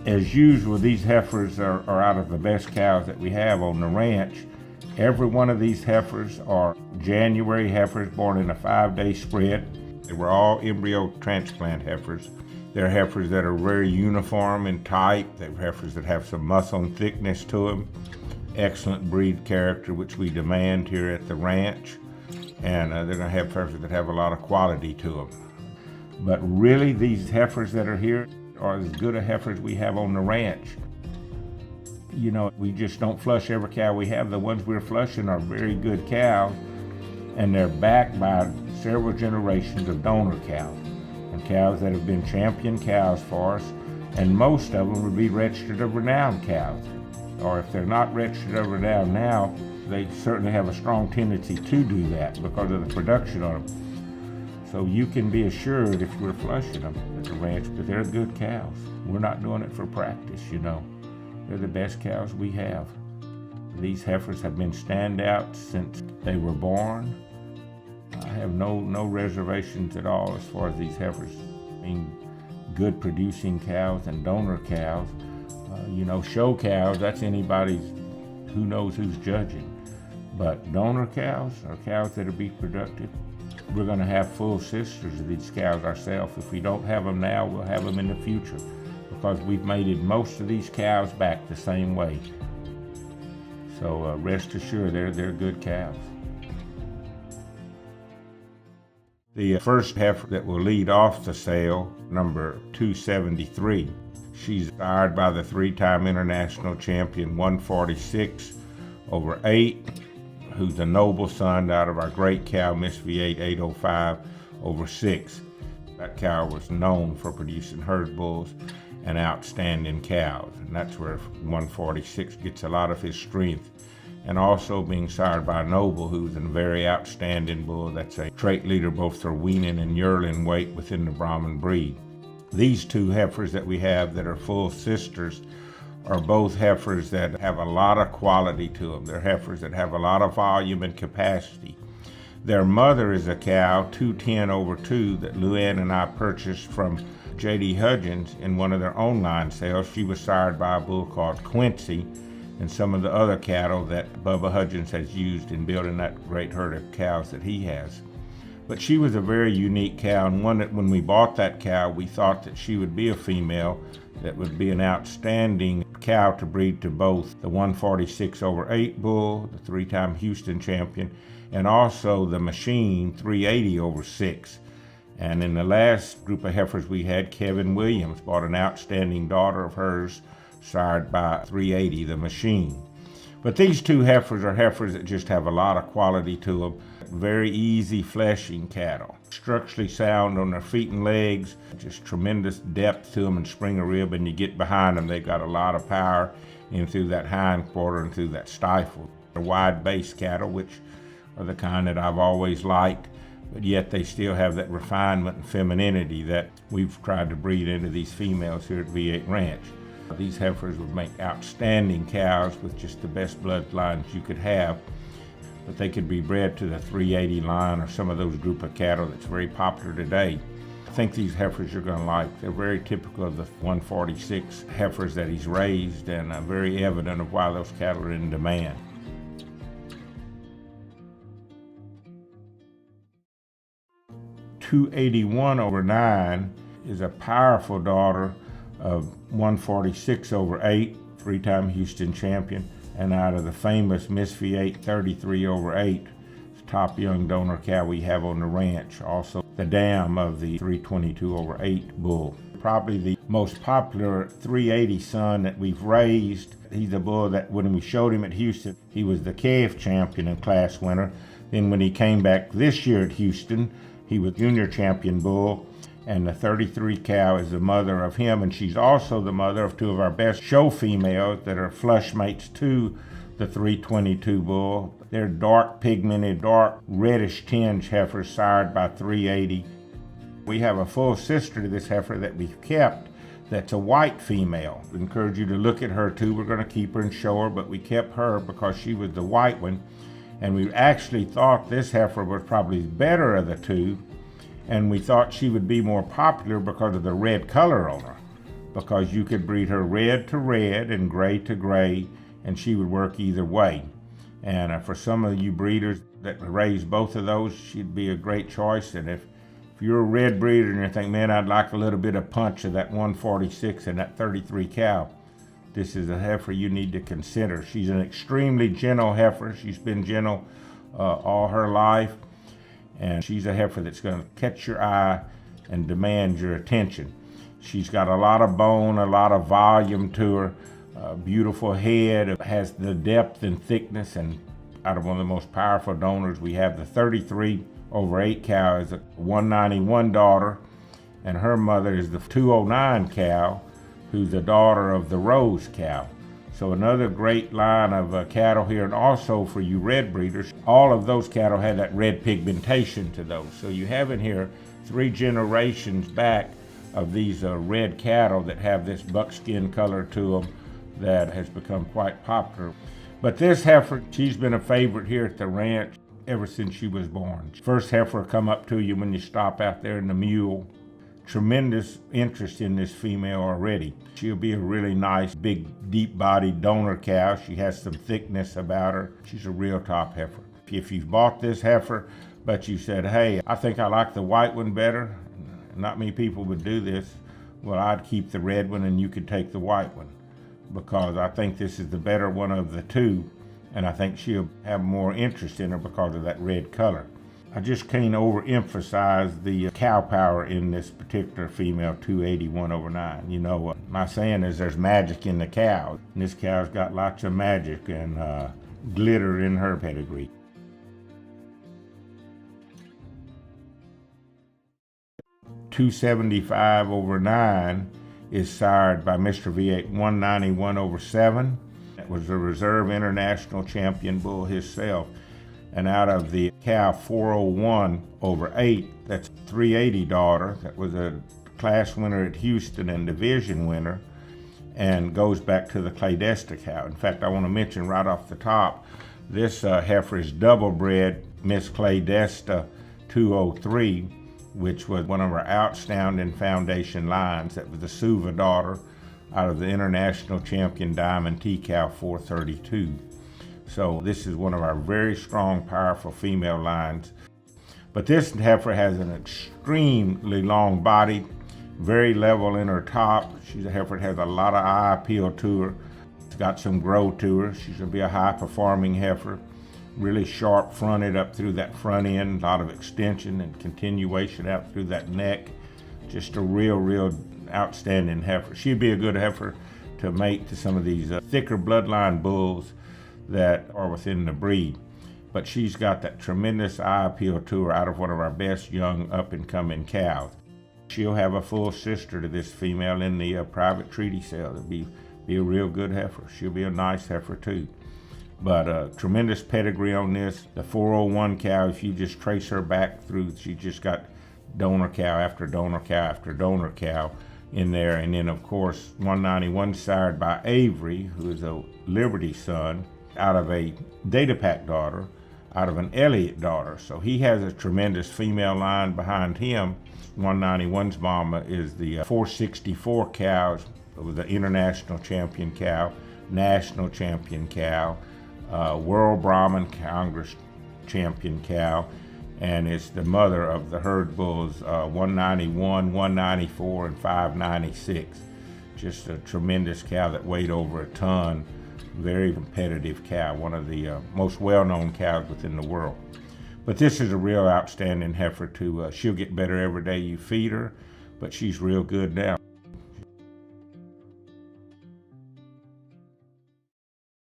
As usual, these heifers are out of the best cows that we have on the ranch. Every one of these heifers are January heifers born in a 5-day spread. They were all embryo transplant heifers. They're heifers that are very uniform in type. They're heifers that have some muscle and thickness to them. Excellent breed character, which we demand here at the ranch. And they're gonna have heifers that have a lot of quality to them. But really, these heifers that are here are as good a heifers we have on the ranch. You know, we just don't flush every cow we have. The ones we're flushing are very good cows, and they're backed by several generations of donor cows, and cows that have been champion cows for us, and most of them would be registered of renown cows. Or if they're not registered of renown now, they certainly have a strong tendency to do that because of the production on them. So you can be assured if we're flushing them at the ranch, but they're good cows. We're not doing it for practice, you know. They're the best cows we have. These heifers have been standouts since they were born. I have no reservations at all as far as these heifers being good producing cows and donor cows. You know, show cows, that's anybody's, who knows who's judging. But donor cows are cows that'll be productive. We're gonna have full sisters of these cows ourselves. If we don't have them now, we'll have them in the future, because we've mated most of these cows back the same way. So rest assured, they're good cows. The first heifer that will lead off the sale, number 273. She's sired by the 3-time international champion 146/8, who's a noble son out of our great cow, Miss V8 805/6. That cow was known for producing herd bulls and outstanding cows, and that's where 146 gets a lot of his strength. And also being sired by Noble, who's a very outstanding bull that's a trait leader both for weaning and yearling weight within the Brahman breed. These two heifers that we have that are full sisters are both heifers that have a lot of quality to them. They're heifers that have a lot of volume and capacity. Their mother is a cow, 210/2, that Luann and I purchased from J.D. Hudgens in one of their online sales. She was sired by a bull called Quincy and some of the other cattle that Bubba Hudgens has used in building that great herd of cows that he has. But she was a very unique cow, and one that when we bought that cow, we thought that she would be a female that would be an outstanding cow to breed to both the 146/8 bull, the 3-time Houston champion, and also the machine 380/6. And in the last group of heifers we had, Kevin Williams bought an outstanding daughter of hers, sired by 380, the machine. But these two heifers are heifers that just have a lot of quality to them. Very easy fleshing cattle. Structurally sound on their feet and legs, just tremendous depth to them and spring of rib, and you get behind them, they've got a lot of power in through that hind quarter and through that stifle. They're wide base cattle, which are the kind that I've always liked, but yet they still have that refinement and femininity that we've tried to breed into these females here at V8 Ranch. These heifers would make outstanding cows with just the best bloodlines you could have, but they could be bred to the 380 line or some of those group of cattle that's very popular today. I think these heifers you're gonna like. They're very typical of the 146 heifers that he's raised, and very evident of why those cattle are in demand. .281/9 is a powerful daughter of 146/8, 3-time Houston champion, and out of the famous Miss V8 33/8, top young donor cow we have on the ranch. Also the dam of the 322/8 bull. Probably the most popular 380 son that we've raised. He's a bull that when we showed him at Houston, he was the calf champion and class winner. Then when he came back this year at Houston, he was junior champion bull. And the 33 cow is the mother of him, and she's also the mother of two of our best show females that are flush mates to the 322 bull. They're dark pigmented, dark reddish tinge heifers sired by 380. We have a full sister to this heifer that we've kept that's a white female. We encourage you to look at her too. We're going to keep her and show her, but we kept her because she was the white one, and we actually thought this heifer was probably the better of the two. And we thought she would be more popular because of the red color on her. because you could breed her red to red and gray to gray, and she would work either way. And for some of you breeders that raise both of those, she'd be a great choice. And if you're a red breeder and you think, man, I'd like a little bit of punch of that 146 and that 33 cow, this is a heifer you need to consider. She's an extremely gentle heifer. She's been gentle all her life, and she's a heifer that's going to catch your eye and demand your attention. She's got a lot of bone, a lot of volume to her, beautiful head, has the depth and thickness, and out of one of the most powerful donors we have, the 33/8 cow is a 191 daughter, and her mother is the 209 cow, who's the daughter of the Rose cow. So another great line of cattle here, and also for you red breeders, all of those cattle had that red pigmentation to those. So you have in here 3 generations back of these red cattle that have this buckskin color to them that has become quite popular. But this heifer, she's been a favorite here at the ranch ever since she was born. First heifer come up to you when you stop out there in the mule. Tremendous interest in this female already. She'll be a really nice, big, deep-bodied donor cow. She has some thickness about her. She's a real top heifer. If you've bought this heifer, but you said, hey, I think I like the white one better, not many people would do this, well, I'd keep the red one and you could take the white one, because I think this is the better one of the two, and I think she'll have more interest in her because of that red color. I just can't overemphasize the cow power in this particular female 281/9. You know, my saying is there's magic in the cow. And this cow's got lots of magic and glitter in her pedigree. (275/9) is sired by Mr. V8 191/7. That was a reserve international champion bull himself. And out of the cow 401/8, that's 380 daughter, that was a class winner at Houston and division winner, and goes back to the Clandesta cow. In fact, I want to mention right off the top, this heifer is double bred Miss Clandesta 203, which was one of our outstanding foundation lines. That was the Suva daughter out of the international champion Diamond T cow 432. So this is one of our very strong, powerful female lines. But this heifer has an extremely long body, very level in her top. She's a heifer that has a lot of eye appeal to her. She's got some grow to her. She's gonna be a high performing heifer. Really sharp fronted up through that front end, a lot of extension and continuation out through that neck. Just a real outstanding heifer. She'd be a good heifer to mate to some of these thicker bloodline bulls that are within the breed. But she's got that tremendous eye appeal to her out of one of our best young up-and-coming cows. She'll have a full sister to this female in the private treaty sale. It'll be a real good heifer. She'll be a nice heifer too. But tremendous pedigree on this. The 401 cow, if you just trace her back through, she just got donor cow after donor cow after donor cow in there. And then of course 191 sired by Avery, who is a Liberty son, out of a Data Pack daughter, out of an Elliott daughter. So he has a tremendous female line behind him. 191's mama is the 464 cows, with the international champion cow, national champion cow, World Brahman Congress champion cow, and it's the mother of the herd bulls 191, 194, and 596. Just a tremendous cow that weighed over a ton. Very competitive cow, one of the most well-known cows within the world. But this is a real outstanding heifer too. She'll get better every day you feed her, but she's real good now.